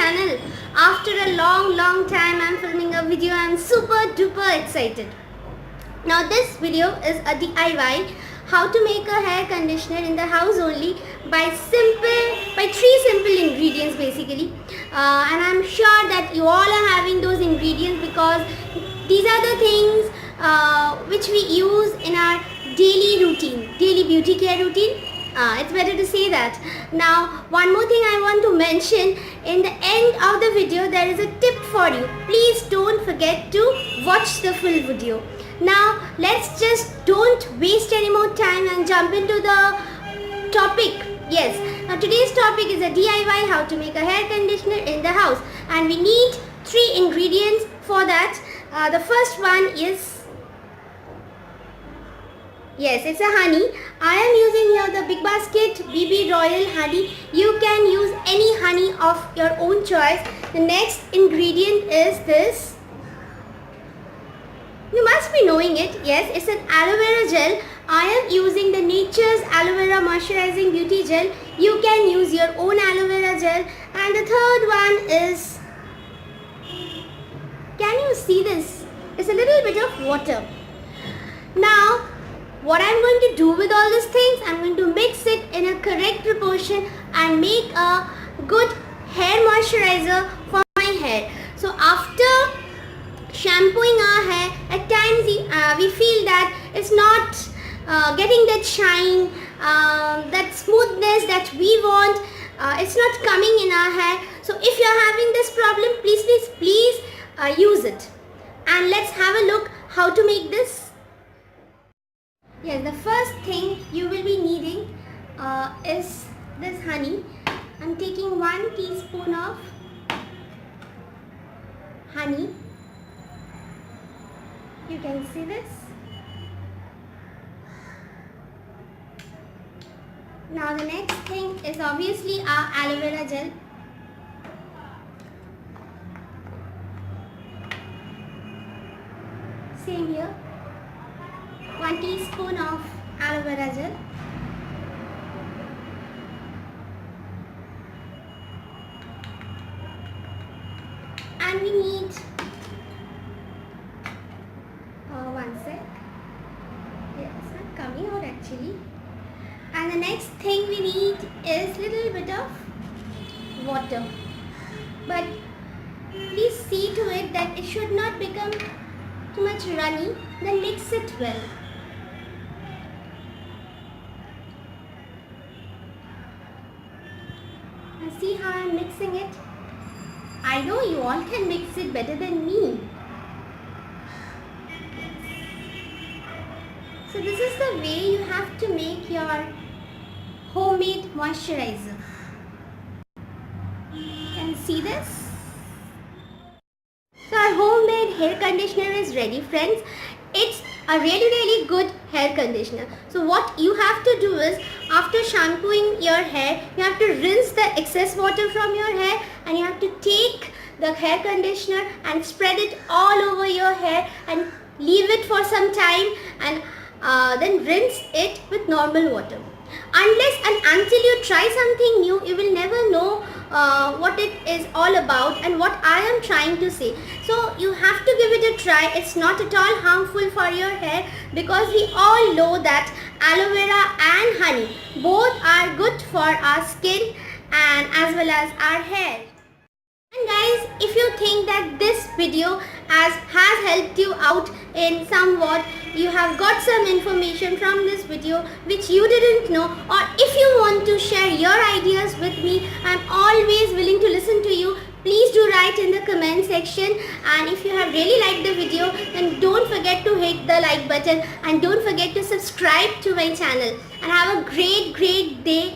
channel. After a long time I'm filming a video. I'm super duper excited. Now this video is a DIY how to make a hair conditioner in the house only by 3 simple ingredients basically. And I'm sure that you all are having those ingredients because these are the things which we use in our daily routine, daily beauty care routine. It's better to say that. Now one more thing I want to mention, in the end of the video there is a tip for you. Please don't forget to watch the full video. Now let's just don't waste any more time and jump into the topic. Yes, now today's topic is a DIY how to make a hair conditioner in the house, and we need 3 ingredients for that. The first one is, yes, it's a honey. I am using here the Big Basket BB Royal honey. You can use any honey of your own choice. The next ingredient is this. You must be knowing it. Yes, it's an aloe vera gel. I am using the Nature's Aloe Vera Moisturizing Beauty Gel. You can use your own aloe vera gel. And the third one is, can you see this? It's a little bit of water. Now, what I'm going to do with all these things, I'm going to mix it in a correct proportion and make a good hair moisturizer for my hair. So after shampooing our hair, at times we feel that it's not getting that shine, that smoothness that we want. It's not coming in our hair. So if you're having this problem, please use it. And let's have a look how to make this. Yes, the first thing you will be needing is this honey. I'm taking 1 teaspoon of honey. You can see this. Now the next thing is obviously our aloe vera gel. Same here. 1 teaspoon of aloe vera gel. And we need one sec. Yeah, it's not coming out actually. And the next thing we need is little bit of water. But please see to it that it should not become too much runny. Then mix it well. And see how I'm mixing it? I know you all can mix it better than me. So this is the way you have to make your homemade moisturizer. You can see this? So our homemade hair conditioner is ready, friends. It's a really good hair conditioner. So what you have to do is, after shampooing your hair, you have to rinse the excess water from your hair and you have to take the hair conditioner and spread it all over your hair and leave it for some time, and then rinse it with normal water. Unless and until you try something new, you will never know what it is all about and what I am trying to say. So you have to give it a try. It's not at all harmful for your hair, because we all know that aloe vera and honey both are good for our skin and as well as our hair. And guys, if you think that this video has helped you out in somewhat, you have got some information from this video which you didn't know, or if you want to share your ideas with me, I'm always willing to listen to you. Please do write in the comment section, and if you have really liked the video, then don't forget to hit the like button and don't forget to subscribe to my channel. And have a great day